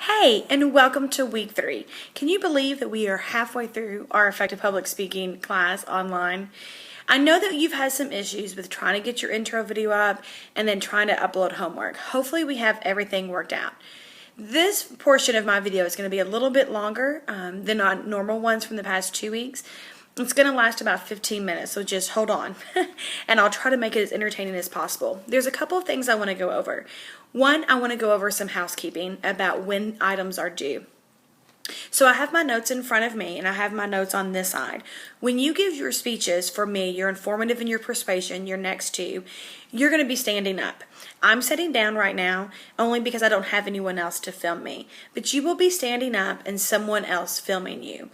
Hey, and welcome to week 3. Can you believe that we are halfway through our effective public speaking class online? I know that you've had some issues with trying to get your intro video up and then trying to upload homework. Hopefully we have everything worked out. This portion of my video is going to be a little bit longer than our normal ones from the past 2 weeks. It's going to last about 15 minutes, so just hold on. And I'll try to make it as entertaining as possible. There's a couple of things I want to go over. One, I want to go over some housekeeping about when items are due. So I have my notes in front of me, and I have my notes on this side. When you give your speeches, for me, your informative and your persuasion, your next two, you're going to be standing up. I'm sitting down right now only because I don't have anyone else to film me. But you will be standing up and someone else filming you.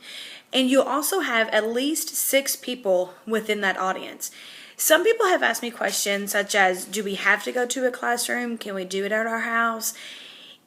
And you'll also have at least 6 people within that audience. Some people have asked me questions such as, do we have to go to a classroom? Can we do it at our house?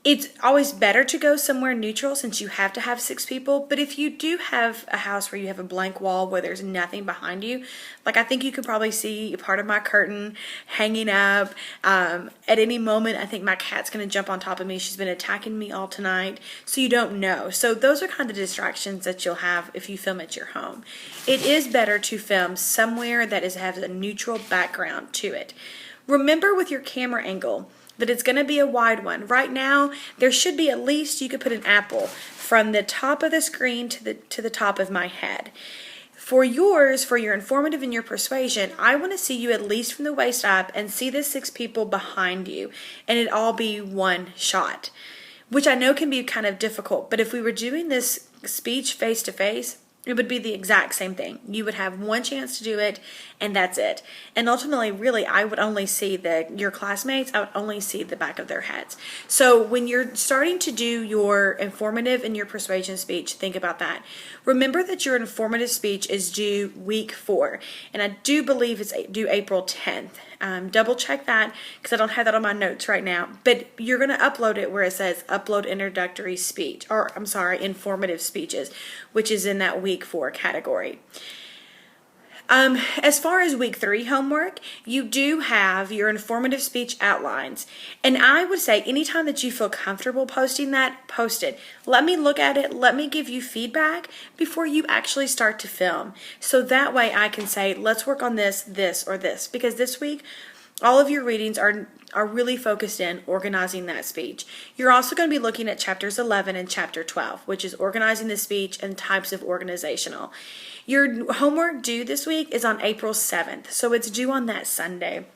It's always better to go somewhere neutral since you have to have 6 people. But if you do have a house where you have a blank wall where there's nothing behind you, like I think you could probably see part of my curtain hanging up. At any moment, I think my cat's going to jump on top of me. She's been attacking me all tonight. So you don't know. So those are kind of distractions that you'll have if you film at your home. It is better to film somewhere that has a neutral background to it. Remember with your camera angle, that it's going to be a wide one. Right now, there should be at least, you could put an apple from the top of the screen to the top of my head. For yours, for your informative and your persuasion, I want to see you at least from the waist up and see the 6 people behind you, and it all be one shot, which I know can be kind of difficult. But if we were doing this speech face to face, it would be the exact same thing. You would have one chance to do it, and that's it. And ultimately, really, I would only see your classmates, I would only see the back of their heads. So when you're starting to do your informative and your persuasion speech, think about that. Remember that your informative speech is due week 4, and I do believe it's due April 10th. Double check that because I don't have that on my notes right now. But you're going to upload it where it says upload introductory speech, or I'm sorry, informative speeches, which is in that week 4 category. As far as week 3 homework, you do have your informative speech outlines. And I would say anytime that you feel comfortable posting that, post it. Let me look at it. Let me give you feedback before you actually start to film. So that way I can say, let's work on this, this, or this. Because this week, all of your readings are really focused in organizing that speech. You're also going to be looking at chapters 11 and chapter 12, which is organizing the speech and types of organizational. Your homework due this week is on April 7th, so it's due on that Sunday.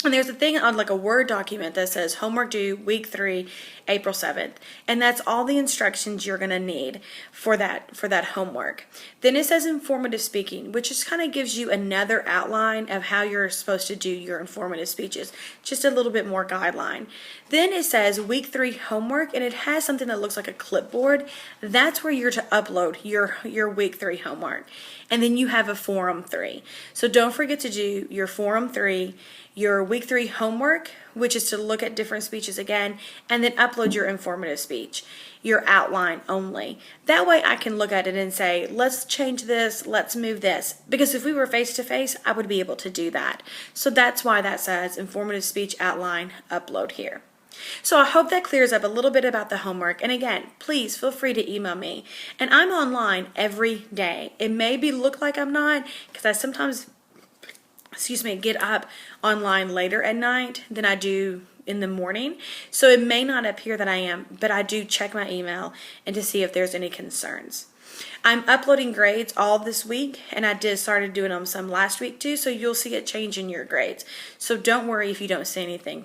And there's a thing on like a Word document that says homework due week 3, April 7th. And that's all the instructions you're going to need for that homework. Then it says informative speaking, which just kind of gives you another outline of how you're supposed to do your informative speeches. Just a little bit more guideline. Then it says week 3 homework, and it has something that looks like a clipboard. That's where you're to upload your week 3 homework. And then you have a forum 3. So don't forget to do your forum 3, your week 3 homework, which is to look at different speeches again, and then upload your informative speech, your outline only. That way I can look at it and say, let's change this, let's move this. Because if we were face to face, I would be able to do that. So that's why that says informative speech outline, upload here. So I hope that clears up a little bit about the homework. And again, please feel free to email me. And I'm online every day. It may look like I'm not, because I sometimes get up online later at night than I do in the morning. So it may not appear that I am, but I do check my email and to see if there's any concerns. I'm uploading grades all this week, and I started doing them some last week too, so you'll see a change in your grades. So don't worry if you don't see anything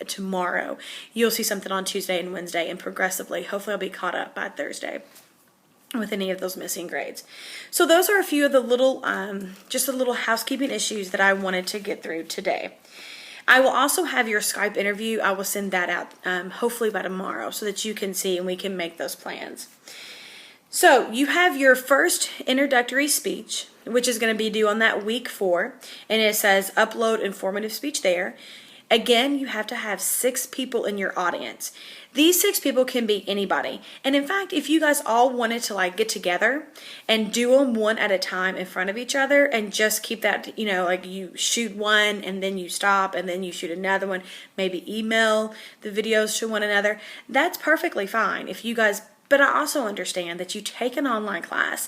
tomorrow. You'll see something on Tuesday and Wednesday, and progressively, hopefully I'll be caught up by Thursday with any of those missing grades. So those are a few of the little, just the little housekeeping issues that I wanted to get through today. I will also have your Skype interview. I will send that out hopefully by tomorrow so that you can see and we can make those plans. So you have your first introductory speech, which is going to be due on that week 4, and it says upload informative speech there. Again, you have to have 6 people in your audience. These 6 people can be anybody. And in fact, if you guys all wanted to like get together and do them one at a time in front of each other and just keep that, like you shoot one and then you stop and then you shoot another one, maybe email the videos to one another, that's perfectly fine if you guys, but I also understand that you take an online class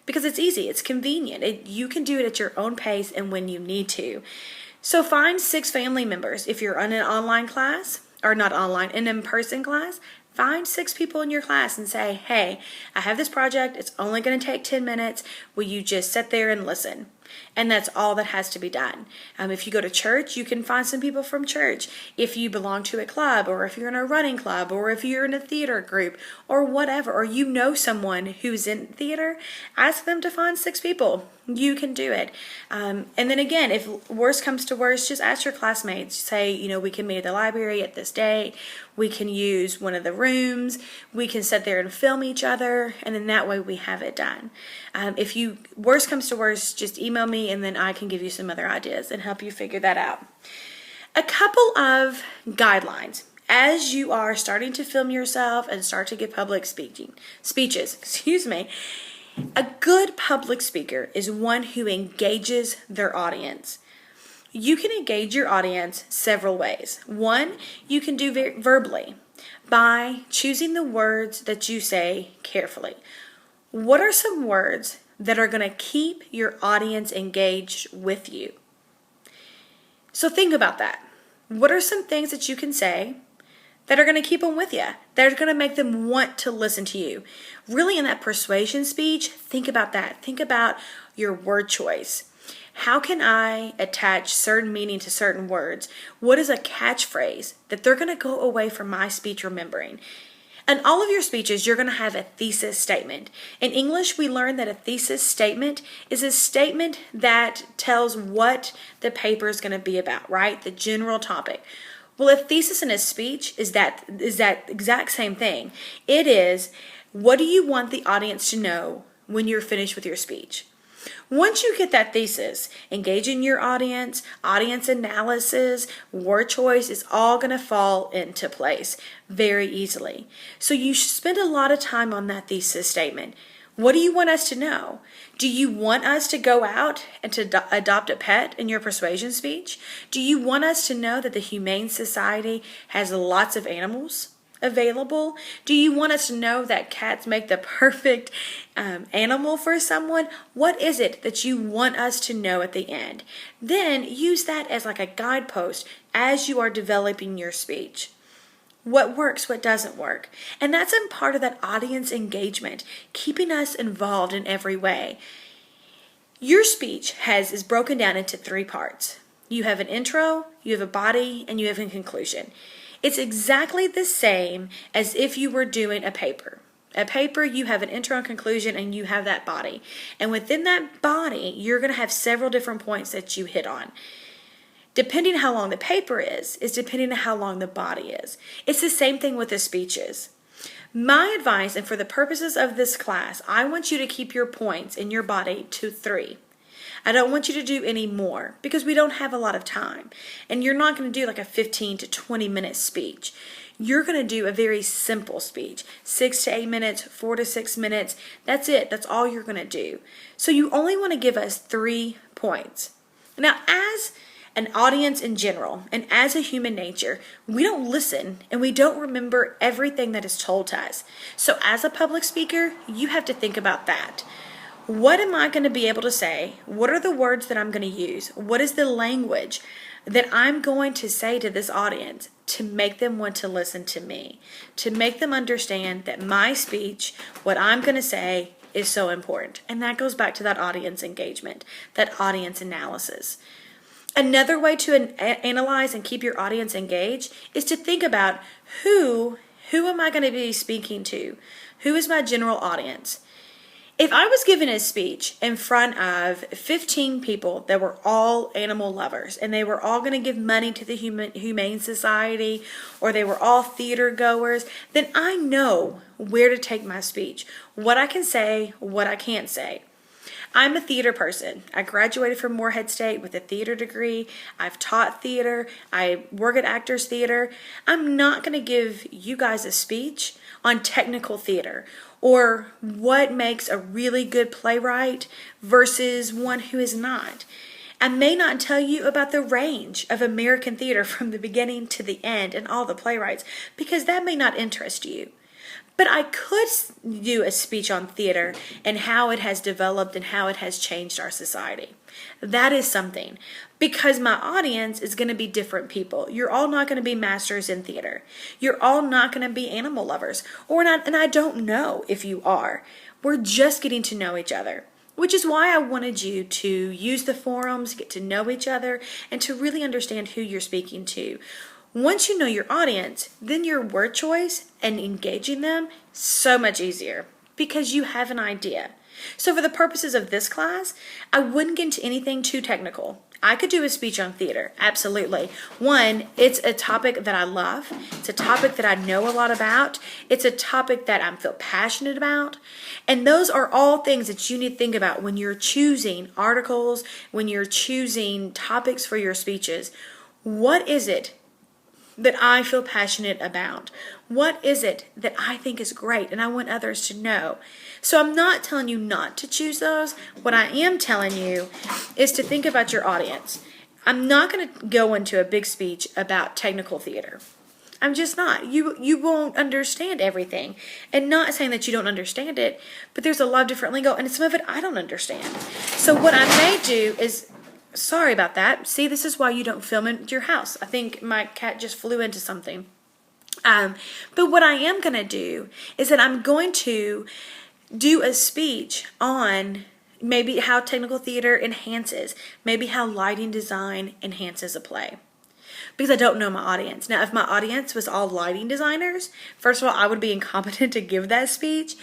because it's easy, it's convenient. You can do it at your own pace and when you need to. So find 6 family members. If you're on an online class, or not online, an in-person class, find 6 people in your class and say, hey, I have this project. It's only going to take 10 minutes. Will you just sit there and listen? And that's all that has to be done. If you go to church, you can find some people from church. If you belong to a club, or if you're in a running club, or if you're in a theater group, or whatever, or you know someone who's in theater, ask them to find 6 people. You can do it. And then again, if worst comes to worst, just ask your classmates. Say, we can meet at the library at this date. We can use one of the rooms. We can sit there and film each other. And then that way we have it done. If worst comes to worst, just email me and then I can give you some other ideas and help you figure that out. A couple of guidelines as you are starting to film yourself and start to give public speeches. A good public speaker is one who engages their audience. You can engage your audience several ways. One, you can do verbally by choosing the words that you say carefully. What are some words that are going to keep your audience engaged with you? So think about that. What are some things that you can say that are going to keep them with you, that are going to make them want to listen to you? Really, in that persuasion speech, think about that. Think about your word choice. How can I attach certain meaning to certain words? What is a catchphrase that they're going to go away from my speech remembering? In all of your speeches, you're going to have a thesis statement. In English, we learned that a thesis statement is a statement that tells what the paper is going to be about, right? The general topic. Well, a thesis in a speech is that exact same thing. It is, what do you want the audience to know when you're finished with your speech? Once you get that thesis, engaging your audience analysis, word choice is all going to fall into place very easily. So you should spend a lot of time on that thesis statement. What do you want us to know? Do you want us to go out and to adopt a pet in your persuasion speech? Do you want us to know that the Humane Society has lots of animals available? Do you want us to know that cats make the perfect animal for someone? What is it that you want us to know at the end? Then use that as like a guidepost as you are developing your speech. What works, what doesn't work. And that's in part of that audience engagement, keeping us involved in every way. Your speech is broken down into 3 parts. You have an intro, you have a body, and you have a conclusion. It's exactly the same as if you were doing a paper. A paper, you have an intro and conclusion, and you have that body. And within that body, you're going to have several different points that you hit on. Depending how long the paper is depending on how long the body is. It's the same thing with the speeches. My advice, and for the purposes of this class, I want you to keep your points in your body to 3. I don't want you to do any more because we don't have a lot of time. And you're not going to do like a 15 to 20 minute speech. You're going to do a very simple speech, 6 to 8 minutes, 4 to 6 minutes. That's it. That's all you're going to do. So you only want to give us 3 points. Now, as an audience in general, and as a human nature, we don't listen and we don't remember everything that is told to us. So as a public speaker, you have to think about that. What am I going to be able to say? What are the words that I'm going to use? What is the language that I'm going to say to this audience to make them want to listen to me? To make them understand that my speech, what I'm going to say, is so important. And that goes back to that audience engagement, that audience analysis. Another way to analyze and keep your audience engaged is to think about who am I going to be speaking to? Who is my general audience? If I was giving a speech in front of 15 people that were all animal lovers and they were all going to give money to the Humane Society or they were all theater goers, then I know where to take my speech, what I can say, what I can't say. I'm a theater person. I graduated from Morehead State with a theater degree. I've taught theater. I work at Actors Theater. I'm not going to give you guys a speech on technical theater or what makes a really good playwright versus one who is not. I may not tell you about the range of American theater from the beginning to the end and all the playwrights because that may not interest you. But I could do a speech on theater and how it has developed and how it has changed our society. That is something because my audience is going to be different people. You're all not going to be masters in theater. You're all not going to be animal lovers or not, and I don't know if you are. We're just getting to know each other, which is why I wanted you to use the forums, get to know each other, and to really understand who you're speaking to. Once you know your audience, then your word choice and engaging them so much easier because you have an idea. So for the purposes of this class, I wouldn't get into anything too technical. I could do a speech on theater, absolutely. One, it's a topic that I love. It's a topic that I know a lot about. It's a topic that I feel passionate about. And those are all things that you need to think about when you're choosing articles, when you're choosing topics for your speeches. What is it that I feel passionate about? What is it that I think is great and I want others to know? So I'm not telling you not to choose those. What I am telling you is to think about your audience. I'm not going to go into a big speech about technical theater. I'm just not. You won't understand everything. And not saying that you don't understand it, but there's a lot of different lingo and some of it I don't understand. So what I may do is, sorry about that. See, this is why you don't film at your house. I think my cat just flew into something. But what I am going to do is that I'm going to do a speech on maybe how technical theater enhances, maybe how lighting design enhances a play. Because I don't know my audience. Now, if my audience was all lighting designers, first of all, I would be incompetent to give that speech.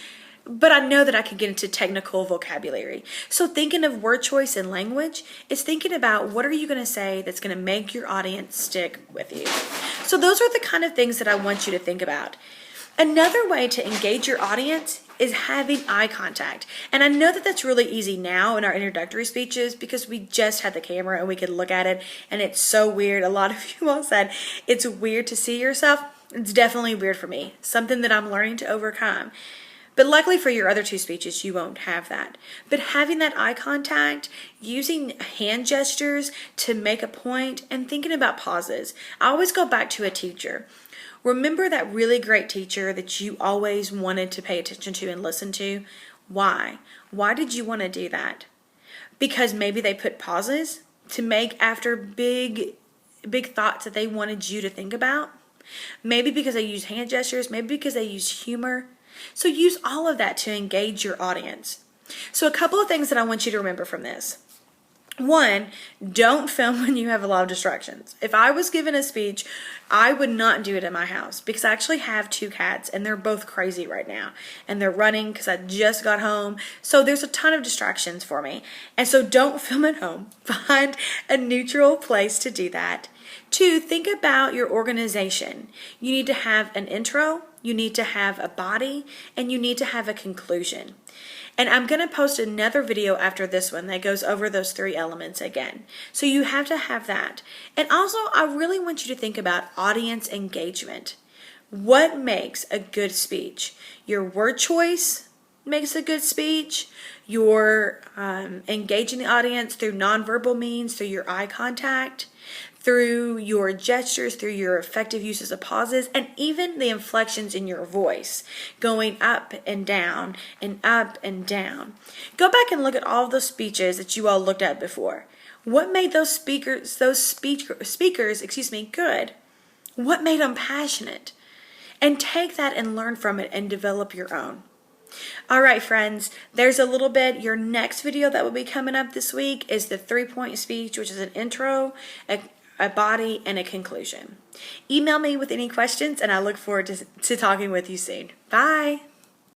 But I know that I can get into technical vocabulary. So thinking of word choice and language is thinking about what are you going to say that's going to make your audience stick with you. So those are the kind of things that I want you to think about. Another way to engage your audience is having eye contact. And I know that that's really easy now in our introductory speeches because we just had the camera and we could look at it and it's so weird. A lot of you all said it's weird to see yourself. It's definitely weird for me. Something that I'm learning to overcome. But luckily for your other two speeches, you won't have that. But having that eye contact, using hand gestures to make a point, and thinking about pauses. I always go back to a teacher. Remember that really great teacher that you always wanted to pay attention to and listen to? Why? Why did you want to do that? Because maybe they put pauses to make after big thoughts that they wanted you to think about? Maybe because they use hand gestures, maybe because they use humor. So use all of that to engage your audience. So a couple of things that I want you to remember from this. One, don't film when you have a lot of distractions. If I was given a speech, I would not do it at my house because I actually have 2 cats and they're both crazy right now. And they're running because I just got home. So there's a ton of distractions for me. And so don't film at home. Find a neutral place to do that. 2, think about your organization. You need to have an intro, you need to have a body, and you need to have a conclusion. And I'm going to post another video after this one that goes over those 3 elements again. So you have to have that. And also, I really want you to think about audience engagement. What makes a good speech? Your word choice makes a good speech. Your engaging the audience through nonverbal means, through your eye contact, through your gestures, through your effective uses of pauses, and even the inflections in your voice, going up and down and up and down. Go back and look at all those speeches that you all looked at before. What made those speakers, good? What made them passionate? And take that and learn from it and develop your own. All right, friends, there's a little bit. Your next video that will be coming up this week is the 3-point speech, which is an intro, a body, and a conclusion. Email me with any questions, and I look forward to talking with you soon. Bye.